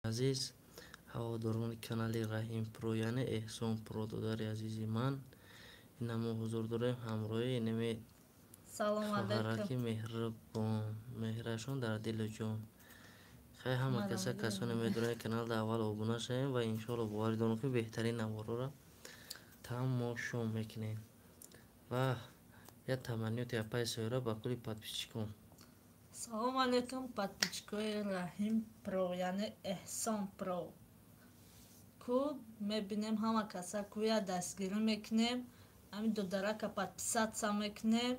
азиз, ҳаводорони канали Раҳим Про яъне Эҳсон Про додари азизи ман, ина мо ҳузур дорем ҳамроҳии ними Салом хоҳараки алейкум. меҳрубон, меҳрашон дар дилу ҷон. Хай ҳама касоне медонанд каналда аввал обуна шавем ва иншоалло боварӣ дорам ки беҳтарин наворҳоро тамошо мекунем. Ва я таманниёти апай соира ба кули подписчикон. Салом алейкум, подписчикои Раҳим Про яъне Эҳсон Про. Ку мебинем ҳама каса куя дастгирӣ мекунем, ҳамин дударака подписатся мекунем,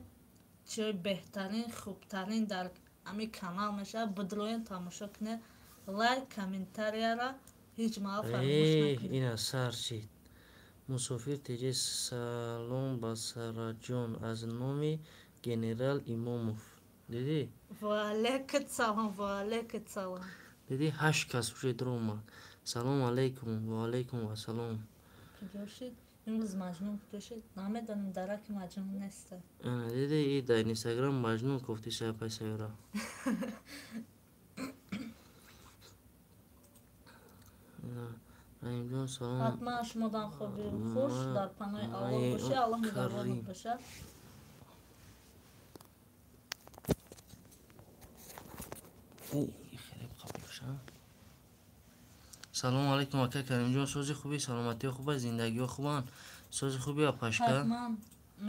чиёи беҳтарин хубтарин дар ҳамин канал мешавад. Бидроен тамошо кунем, лайк комментарияра ҳеҷ маҳал фаромӯш накунем. Ина сар шид. Мусофир теҷи салом ба Сараҷон аз номи генерал Имомов. Диди? Ва алейкум салом, ва алейкум салом. Диди 8 кас уже дромад. Салом алейкум, ва алейкум ва салом. Куҷошид? Имрӯз маҷнун куҷошид? Намедонам дараки маҷнун нест. Диди и дар Инстаграм маҷнун гуфти сапай сайра. Раимҷон салом. ҳатман шумодан хоби хуш дар паноҳи Аллоҳ бошед. Аллоҳ нигоҳбонот бошад. салом алейкум ака Каримҷон, сози хуби, саломатиҳо хуба, зиндагиҳо хубан, сози хуби апашка. ҳатман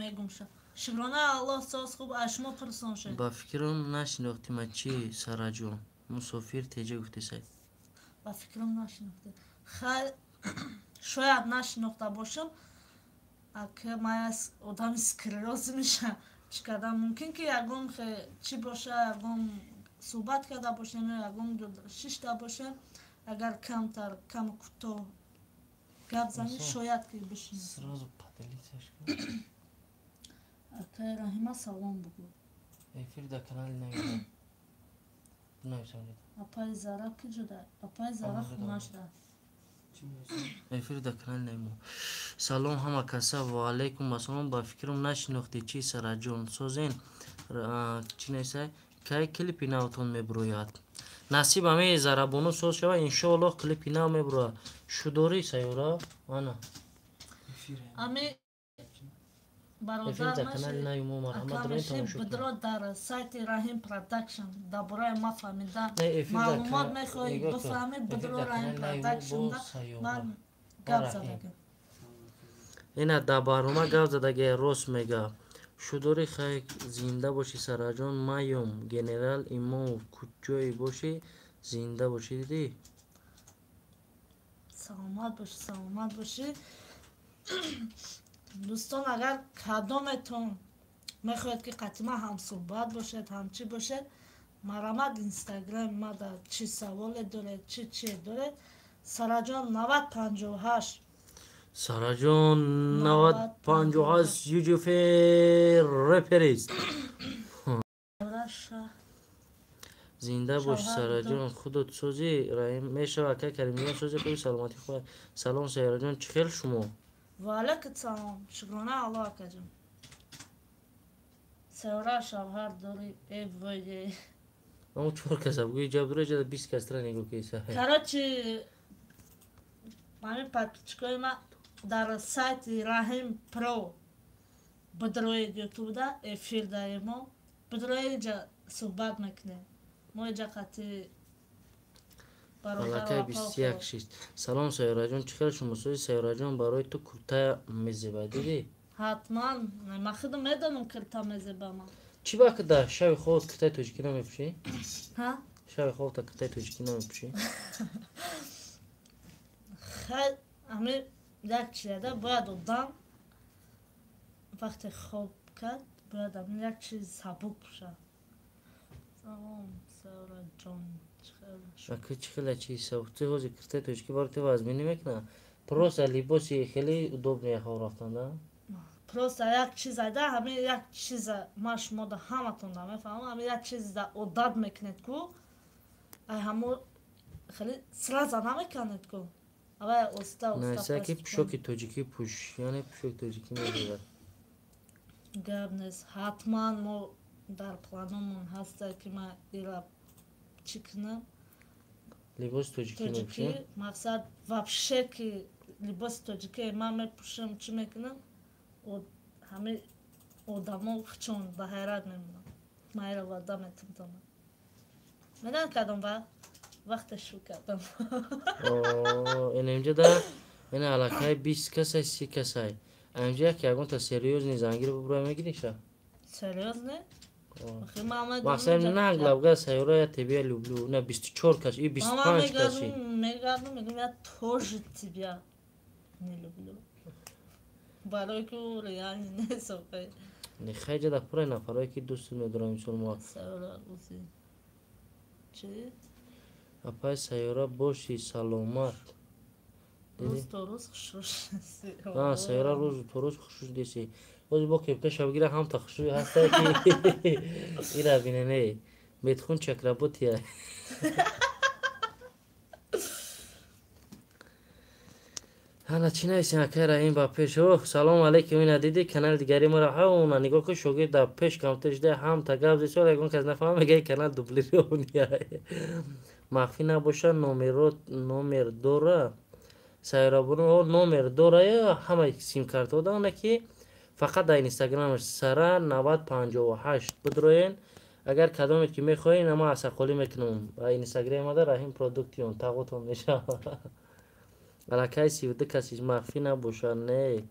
мегум шад. Шукрона Аллоҳ, соз хуб, аз шумо пурсон шед. Ба фикрам нашинохтима чи Сараҷон, мусофир теҷа гуфтисай. Ба фикрам нашинохта. Хай шояд нашинохта бошам. Ака ман аз одами скleroз мешам. Чӣ карда мумкин ки ягон чӣ боша, ягон суҳбат карда бошем, ягон шишта бошем. Агар камтар кам кӯтоҳ гап занӣ, шояд ки бишинасам. Акаи Раҳима салом бугӯ. Эфирда канали навида. Апаи Зара ки ҷуда? Апаи Зара хунашда. Эфирда канали навида. Салом ҳама каса, ва алейкум ассалом. Ба фикрам нашинохти чи Сараҷон, созен чӣ несай? Кай клипи навтон мебирояд? Насиб ҳамаи зарабону соз шава, иншоаллоҳ клипи нав мебирояд. Шудорӣ сайёра? Ана. Ами Эфирда канали нави мо марҳамат дорем тамошо кунед. бидро дар сайти Раҳим Production дар бораи ма фаҳмидан маълумот мехоҳед бифаҳмед, бидро Раҳим Production да ман гап задагам. Ина дар барнома гап задагия рост мега. Шудори хай зинда боши Сараҷон, маём генерал Имомов куҷое боши зинда боши. Диди? Саломат боши, саломат боши. Дӯстон, агар кадометон мехоҳед ки қатима ҳамсуҳбат бошед, ҳамчӣ бошед, марҳамат инстаграм мада чӣ саволе доред, чӣ доред, Сараҷон 9058. Сараҷон 9058 юҷуфе реперист. Зинда бош Сараҷон, худот сози Раҳим мешава ака Каримҷон, сози хуби, саломатӣ хуба. Салом Сайёраҷон, чӣ хел шумо? Ва алейкум салом. Шукрона Аллоҳ акаҷон. Сайёра шавҳар дори войе. Аммо 4 каса бугӯи ҷаб дура ҷада 20 касра нигоҳ киса. Карочи мани подписчикои ма дар сайти Раҳим Про бидроед ютубда эфир дарем мо. Бидроед ҷа суҳбат мекунем. Мо ҷа қати Балакай 21 шист. Салом Сайёраҷон, чӣ хел шумо? Сози Сайёраҷон барои ту курта мезебад, диди? Ҳатман, ман худам медонам курта мезебам. Чӣ вақт да шави ховот куртаи тоҷикӣ намепӯшӣ? Ҳа? Шави ховота куртаи тоҷикӣ намепӯшӣ? Хай, ами як чиз бояд одам вақте хоб кард, бояд ами як чиз сабук пӯшад. Салом Сайёраҷон. Ака чӣ хела чи сабук? Ти ҳозир куртаи тоҷикӣ барои ти вазминӣ мекунад? Просто либоси хеле удобнее хоб рафтан, да? Просто як чиз айда, ҳамин як чиз ман шумода ҳаматон да мефаҳмам, ҳамин як чиз да одат мекунед ку, ай ҳамо хеле сраза намекунед ку. Авай оста Найса ки пӯшоки тоҷикӣ пӯш, яъне пӯшоки тоҷикӣ мебояд. Гап нест. Ҳатман мо дар планомон ҳаста ки ман ира чӣ кунам. либоси тоҷикӣ тоҷикӣ мепӯшем. мақсад вообще ки либоси тоҷикӣ ман мепӯшам чӣ мекунам ҳамаи одамо хичон ба ҳайрат мемонам майра варда метамтонам медани кадом вақте шу кардам Ин инҷа да ин аллакай 20 касай 30 касай инҷа як ягонта серёзни зангир бубурай мегириша серьёзне мақсад наглавга сайёра я тебе люблю на 24 кас и 25 каси мегардум мегум я тоже тебя не люблю барои ки ӯ реални нест хайҷа да пурай нафарое ки дӯсту медорам инсолмо сайёра узи чӣ апай сайёра боши саломат рӯз то рӯз хушрӯш сайёра рӯзу то рӯз хушрӯш деси бози бо кепка шабгира ҳамта хушрӯи ҳастае ки ира бинене метхун чакработия ҳана чӣ нависем акай раҳим ба пеш салому алайкум ина диди канали дигари моро ҳауна нигоҳ кун шогирд дар пеш камтар шуда ҳамта гап зесол ягон кас нафаҳма мегаи канал дублирования махфӣ набоша номер дора сайёрабоно номер дора ё ҳамаи симкартҳо дана ки фақат дар инстаграмаш сара 9058 бидроен агар кадомет ки мехоҳед ама асақолӣ мекунам ба инстаграмада раҳим продуктион тағотон мешава аллакай 32 касиш махфӣ набоша не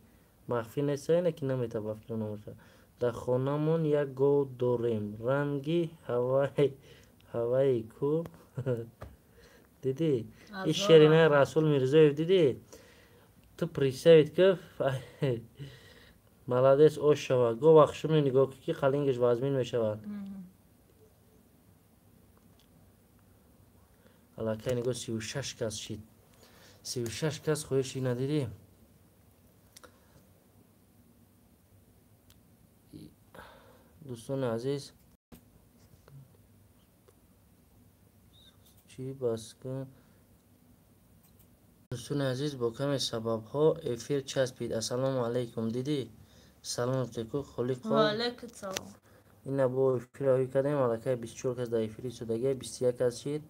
махфӣ неста ина ки наметава фикр намоша дар хонамон як гов дорем ранги ҳавайи ку диди ин шерина расул мирзоев диди ту представить ки молодец ош шава го вахшуми нигоҳ ки ки қалингаш вазмин мешавад аллакай нигоҳ 36 кас шид 36 кас хоҳиши надиди дӯстони азиз чӣ баска дӯстони азиз бо каме сабабҳо эфир часпид ассалому алайкум диди саломатеку холиқо ваалайкум салом ина бо эфир ҳои кардем аллакай 24 кас дар эфири истодагия 21 кас шид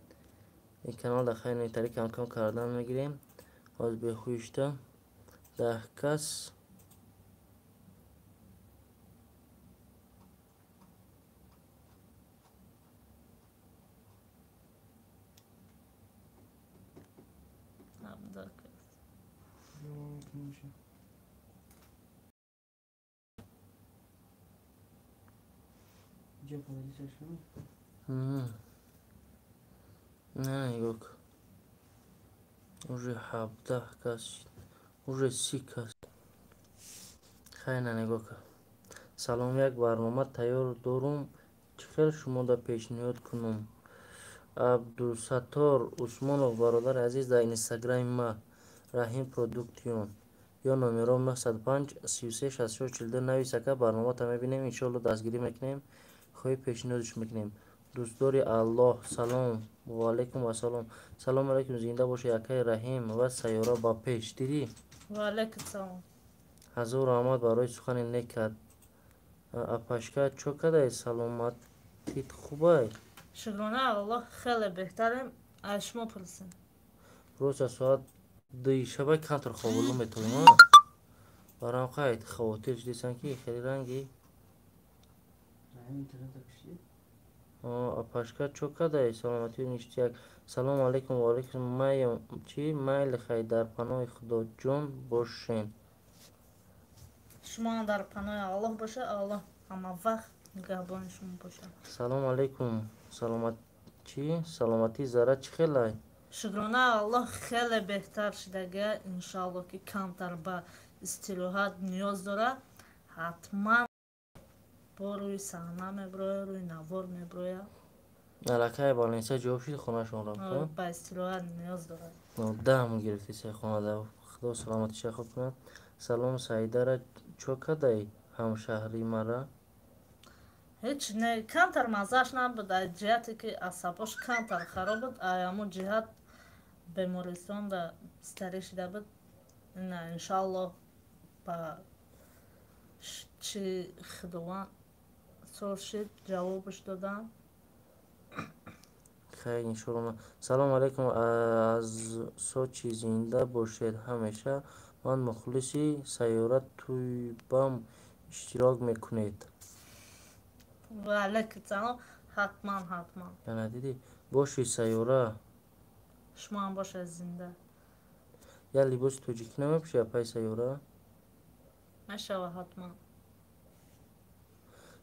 ин канал да хайр нетари камкам кардан мегирем аз бехӯишта 10 кас не нигоҳ кун уже 17 кас уже 30 кас хайна нигоҳ кун салом як барнома тайёр дорум чӣ хел шумода пешниҳод кунам абдусаттор усмонов бародари азиз дар инстаграми ма раҳим продуктион ё номером 905 33 64 42 нависака барномата мебинем иншоалло дастгирӣ мекунем хоҳӣ пешниҳодш мекунем дӯстдори аллоҳ салом ваалайкум ассалом салому алайкум зинда бошед акай раҳим ва сайёра ба пеш диди ваалайкум салом ҳазор раҳмат барои сухани некат апашка чо кадай саломатит хубай шукрона аллоҳ хеле беҳтарем аз шумо пурсем рӯза соат 2 шабай камтар хобулу метавонам барам қайд хавотир дисан ки хеле ранги апашка чо кадай саломати ништияк салому алайкум ваалайкум майям чӣ майли хай дар паноҳи худо ҷон бошен шумо дар паноҳи аллоҳ боша аллоҳ ҳама вақт нигаҳбони шумо бошад салому алайкум саломатӣ зара чӣ хелай шукрона аллоҳ хеле беҳтар шудагия иншоалло ки камтар ба истироҳат ниёз дорад ҳатман бо рӯи саҳна мебирояд рӯи навор мебирояд аллакай балниса ҷавоб шид хонашон рафта ба истироҳат ниёз дорад дам гирифтисай хонада худо саломатиша хуб кунад салом саидара чо кадай ҳамшаҳри мара ҳеҷ не камтар маззааш набуд аз ҷиҳате ки асабош камтар хароб буд ҳамун ҷиҳат бемористон да старӣ шуда буд ина иншоаллоҳ ба чӣ худованд соз шид ҷавобаш додам که انشالله. سلام علیکم، از سوچی زنده باشید همیشه. من مخلصی سیاره توی بام اشتراک میکنید. و علیکم سلام. حتما یا ندیدی باشی سیاره. شما هم باشه زنده. یا لباس توجیک نمیپوشی پای سیاره. نشوه حتما.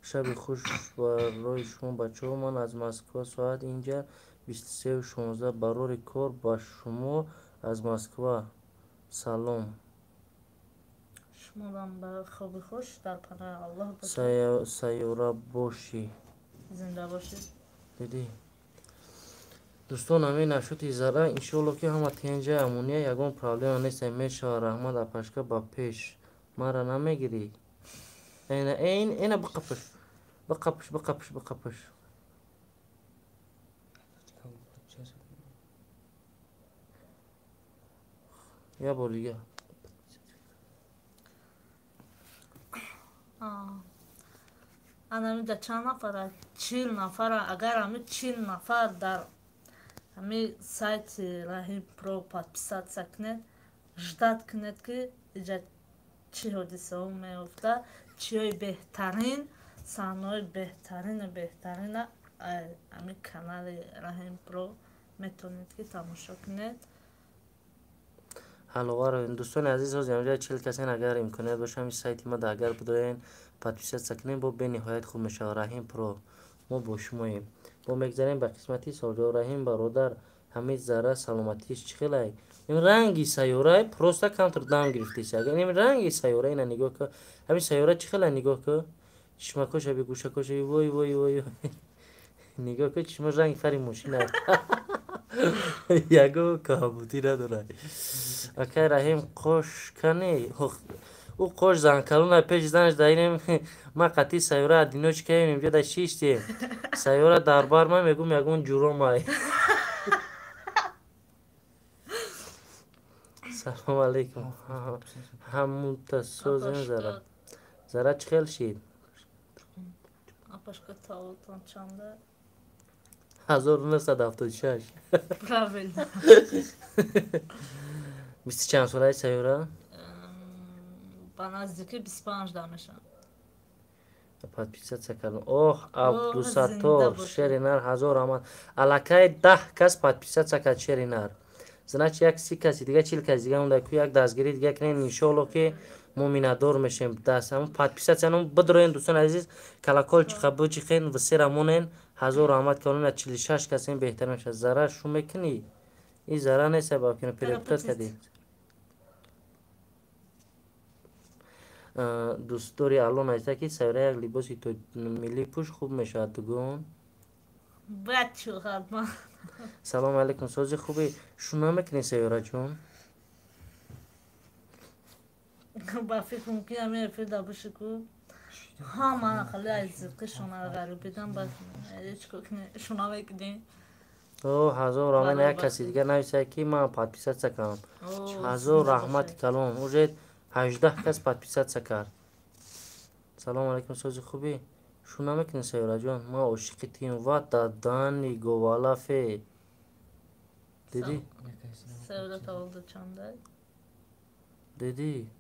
شب خوش برای شما بچه ها. من از مسکو ساعت اینجا 23:16 برای کار با شما از مسکو سلام. شما هم به خوبی خوش در پناه الله باشه. سیاره باشی. زنده باشید. دیدی دوستان همین نشد ذره انشالله که همه تینجا امونیه یکون پرابلم نیست. میشه رحمت اپشکا با پیش مرا نمیگیری. اینه بقپش. یا بولیگه انا در چند نفره 40 نفره. اگر همه 40 نفر در همین سایت رحیم پرو подписаться کنید، ждать کنید که اینجا چی حادثه ها میفته، چی های بهترین صحنه بهترین همین کانال رحیم پرو میتونید که تماشا کنید. حلوار دوستان عزیز از اینجا 40 کسی اگر امکانیت باشه همین سایت ما اگر بدارین подписаться کنین با به نهایت خوب میشه. رحیم پرو ما با شماییم. با میگذاریم به قسمتی سوجا. رحیم برادر همین ذره سلامتیش چخیلای. این رنگی سیاره پروستا کانتر دام گرفتیش. اگر این رنگی سیاره اینا نگاه که همین سیاره چخیلای نگاه که چشمکوش بی گوشکوش وای نگاه که چشم رنگ فراموشی نه. یگو کابوتی نداره. اکی رحیم خوش کنی او خوش زن کلون پیش زنش داریم. ما قطعی سیاره دینوچ که اینجا در شیشتیم سیاره دربار ما میگم یگون جورو مای. سلام علیکم. همون تسوزن زره چخیل شید. اپشکا تاوتان چنده؟ 1976. правильно. 20 چند ساله سیاره؟ با نزدیکی 25 دامشم. подписаться کردم. اوه زنده عبدالستار باشه. شرینر هزار آمد الکای 10 کس подписаться کرد شرینر. значит یک 30 کسی دیگه 40 کسی دیگه اون یک دستگیری دیگه کنین انشالله که مومینادور میشیم. دستمون подписаться نم بدروین دوستان عزیز کلاکل چخبو چخین و سرمونن هزار آمد کنون 46 کسی بهتر میشه. ذره شو میکنی این ذره نیست با کنه پرپتات کردی. دوست داری الان ایسا که سیاره یک لباسی تو ملی پوش خوب میشه دگون. بچه حتما. سلام علیکم سازی خوبی شو نمیکنی سیاره جون. با فکر ممکن همه افیده باشه که ها من خیلی از که شما غریب بیدم بس هیچ کنه شما بکنی. اوه هزار آمین یک کسی دیگه نویسه که من подписаться کنم. هزار رحمت کلون اوجید 18 کس подписаться کرد. سلام علیکم سازی خوبی شو نمیکنی سیاره جون. ما عشقتیم و دادانی گوالا فی دیدی سیاره تولده چنده؟ دیدی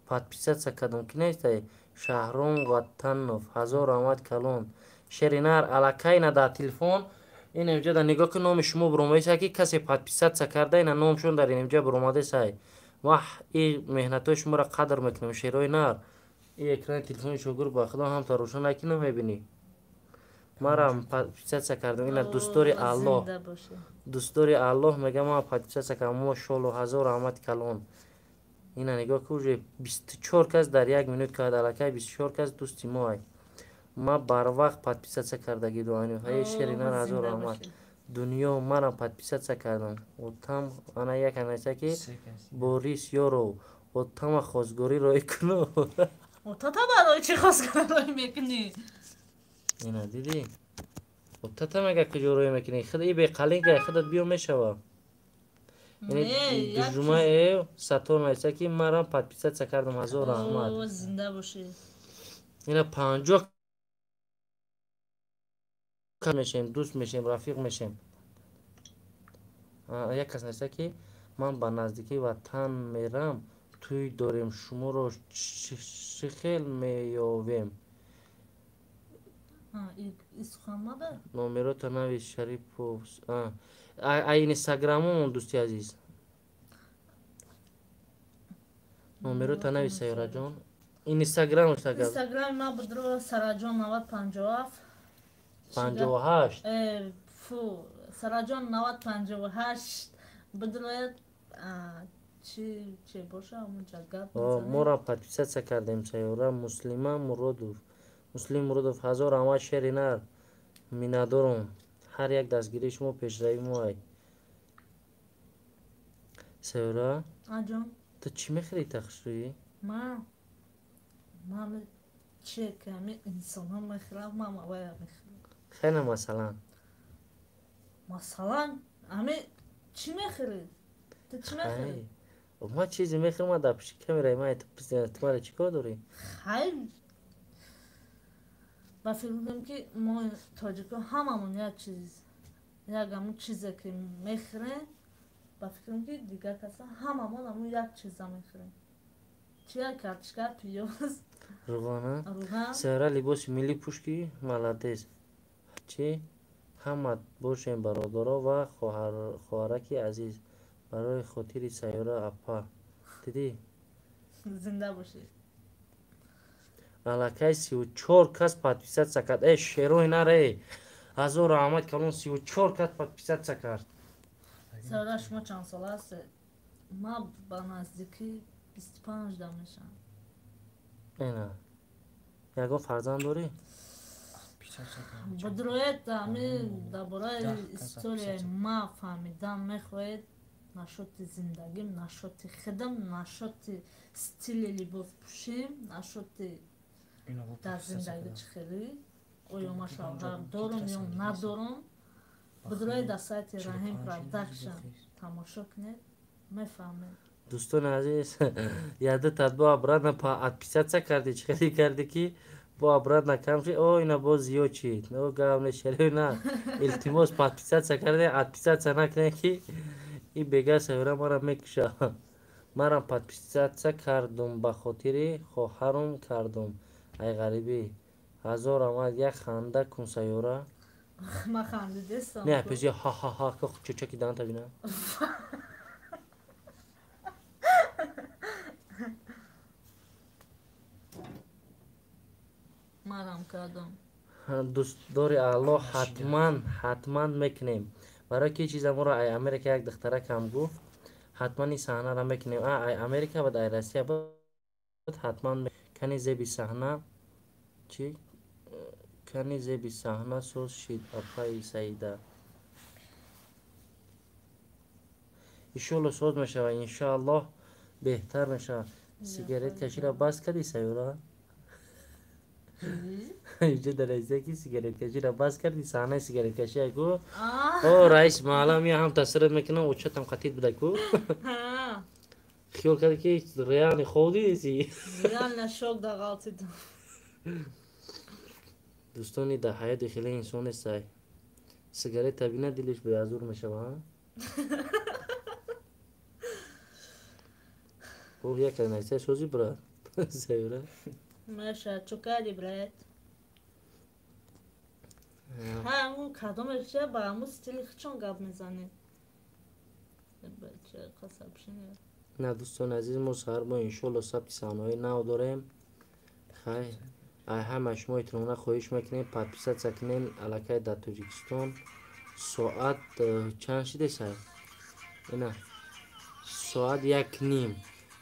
подписаться کردم که نیسته شهرون وطنوف هزار آمد کلون شرینر الکای نه در تلفن این اینجا در نگاه که نام شما برومده سای که کسی подписаться کرده این نامشون در اینجا برومده سای و این مهنت شما را قدر میکنم شیروی نر. این اکران تلفن شوگر با خدا هم تا روشن نکی نمیبینی مرا подписаться کردم. این دوستوری الله دوستوری الله میگه ما подписаться کردم ماشاءالله هزار آمد کلون. این نگاه که 24 کس در یک منوت که الکای 24 کس دوستی ما بر وقت подписаться کردگی دوانی های شیرینر هزار آمد دنیا مرا подписаться کردم و تم انا یک انایسته که بوریس یارو و تم خوزگوری روی کنو. و تا برای چی خوزگوری روی میکنی؟ اینا دیدی و تا مگه کجا روی میکنی خود ای به قلین که خودت بیو میشوه. یعنی دجومه ای ساتور نایسته که مرا подписаться کردم هزار آمد. زنده باشی. اینا 50 میشیم دوست میشیم رفیق میشیم. як кас неста ки ман ба наздикӣ ватан мерам, тӯй дорем шуморо чӣ хел меёвем. Номерота нави Шарипов. Инстаграмом дӯсти азиз. Номерота нави Сайёраҷон. Инстаграмаш агар. Инстаграм ма будро Сараҷон 9057. 58. Фу, Сараҷон 9058 будроед чи боша амунҷа гап мезанем. Моро подписатсия кардем Сайёра. Муслим Муродов 1000 рамад шери нар. Миннатдорум. Ҳар як дастгирии шумо пешравии моай. Сайёра, Аҷон. ту чӣ мехӯрӣ тахшӯӣ? Ман чие ки ҳамин инсонҳо мехӯрам, ман вая мехӯрам. Хеле масалан. Масалан, ҳамин чӣ мехӯрӣ? Ту чӣ мехӯрӣ? Ма чизе мехӯрам, дар пеши камераи ман ту мара чӣ кор дорӣ? Хай ба фикр кунем ки мо тоҷико ҳамамон як чиз, як ҳамун чизе ки мехӯрем, ба фикр кунем ки дигар каса ҳамамон ҳамун як чиза мехӯрем. Чия картишка, пиёз, Руғана? руған. Сайёра либоси миллӣ пӯшкӣ, маладес. Чӣ? Ҳама бошем бародаро ва хоҳараки азиз. Барои хотири Сайёра апа. Дидӣ? Зинда бошӣ. Аллакай 34 кас подписатсия кард. Шерои наре. 1000 раҳмат калон 34 кас подписатсия кард. Сайёра, шумо чанд сола ҳастед? Ман ба наздикӣ 25 да мешавам. Эна. Ягон фарзанд дорӣ? Будроед ҳамин дар бораи историяи ман фаҳмидан мехоҳед? Нашоти зиндагим, нашоти хидам, нашоти стили либоспӯшим, нашоти дар зиндагӣ чӣ хелӣ, оё ма шавҳар дорум ё надорум. Будроед дар сайти Раҳим Production тамошо кунед, мефаҳмед. Дӯстони азиз, яду татбо обратно подписатсия карди. Чӣ хеле карди ки бо обратно кам шид. Ина боз зиёд шид. Гап не шерӯи на. Илтимос подписатсия карде, подписатсия накунед ки и бега Сайёра мара мекуша. Мара подписатсия кардум, ба хотири хоҳарам кардум. Ай ғарибӣ. 1000 рамад, як ханда кун Сайёра. Ман хандидестам. Не, пези ха чӯчаки данта бина. Марам кардам. Дӯстдори Аллоҳ, ҳатман мекунем. Барои ки чиза моро ай Америка як духтаракам гуфт, ҳатман ин саҳнаро мекунем. Ай Америка буд, ай Россия буд, ҳатман кани зеби саҳна чӣ? Кани зеби саҳна соз шид апаи Саида. иншоалло соз мешавад, иншоалло беҳтар мешавад. Сигареткаширо бас кардӣ Сайёра? Инҷо дар ки сигареткаширо бас кардӣ, саҳнаи сигареткашия ку. О раис маҳалла мия ҳам тасриф мекунам, очатам қатид буда ку. Хиёл карди ки реални холди диси. Реална шок да ғалтидам. Дӯстони дар ҳаёти хеле инсоне сай. Сигарета бина дилиш беазур мешавад. О як найсай созӣ брат. Сайёра. Маша, чӯ кардӣ брат? Ҳамун кадомеша ба ҳамун стили чон гап мезанед? На дӯстони азиз, мо саҳар бо иншоалло сабти саҳнаҳои нав дорем. Хай ай ҳама шумо эҳтиромона хоҳиш мекунем, подписатсия кунем. Аллакай дар Тоҷикистон соат чанд шиде сай? Ина соат 1:30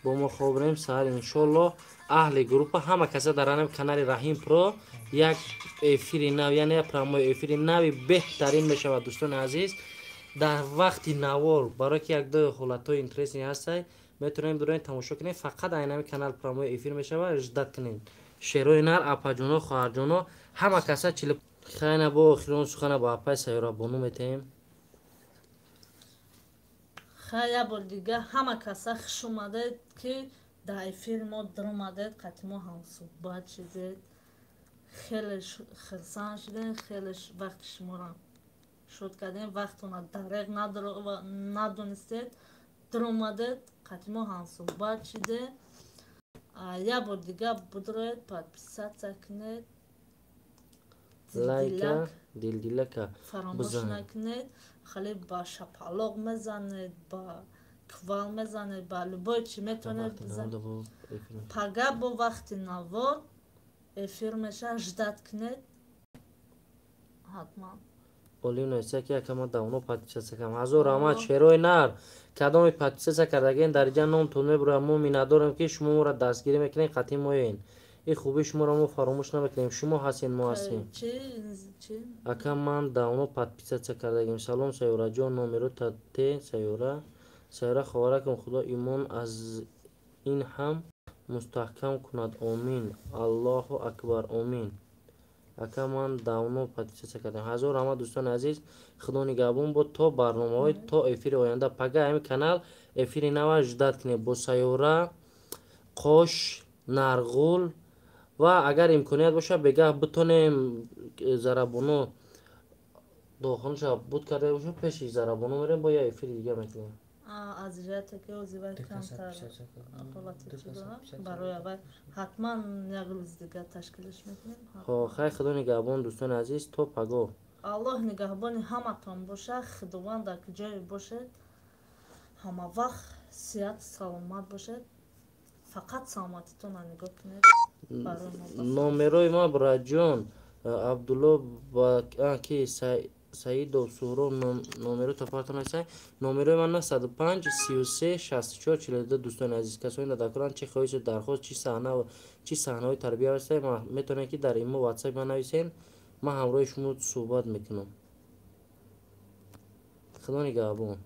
бо мо хобрем саҳар иншоалло аҳли группа ҳама каса дар канали Раҳим Про як эфири нав, яъне як прямои эфири нави беҳтарин мешавад. Дӯстони азиз, дар вақти навор барои ки як ду ҳолатҳои интересни ҳастай, метавонем дуроен тамошо кунем. Фақат айнами канал прямои эфир мешавад, иждат кунем. Шерои нар, апаҷоно, хоҳарҷоно, ҳама каса чилиб. Хайна бо охирон сухана ба апай Сайёра Бону метаем. Хай як бор дига ҳама каса хуш омадед ки дар эфири мо даромадед, қати мо ҳамсуҳбат шидед. Хеле хурсанд шудем, хеле вақти шуморо шуд кардем вақтона дареғ надонистед дуромадед қатимо ҳамсуҳбат шидем. Як бор дига будроед подписатсия кинед, лайка дилдилака фаромӯш накунед. Хеле ба шапалоқ мезанед, ба квал мезанед, ба любой чӣ метавонед бизанед. Пага бо вақти навод эфир мешавад, ждат кунед ҳатман. олино исаки якама давно подписатсия кардам. ҳазор раҳмат шерои нар кадоми подписатсия кардагин дар инҷа номтон мебуроям. мо миннатдорем ки шумо моро дастгирӣ мекунед, қатъи моеин. ин хуби шуморо мо фаромӯш намекунем. шумо ҳастед, мо ҳастем. ака ман давно подписатсия кардагим. салом сайёраҷон, номеро те сайёра ховаракам. худо имон аз ин ҳам мустаҳкам кунад. омин. аллоҳу акбар. омин. ака ман давно подписатсия кардам. ҳазор раҳмат дӯстони азиз. худо нигаҳбон бод то барномаҳои то эфири оянда. пага ҳамин канал эфири нава ждат кунед бо сайёра, қош, нарғул ва агар имконият боша бегаҳ битонем зарабоно дохилша буд карда боша пеши зарабоно мерем бо як эфири дига мекунем. азияте ки озивай камтар ҳолати чӣ дорад барои аввал ҳатман як рӯз дига ташкилиш мекунем. хай худо нигаҳбон дӯстони азиз то паго. аллоҳ нигаҳбони ҳаматон бошад. худованд дар ҷое бошед, ҳама вақт сиҳат саломат бошед. фақат саломатитонро нигоҳ кунед. номерои ма бураҷон абдулло ки саидов суҳроб номеро топартонаса. номерои ман 95 33 64 42. дӯстони азиз, касоне дадакоранд чӣ хоҳишу дархост чӣ саҳнаҳои тарбия ҳаста метавонед ки дар имо ватсап ман нависен. ман ҳамроҳи шумо суҳбат мекунам. худо нигаҳбон.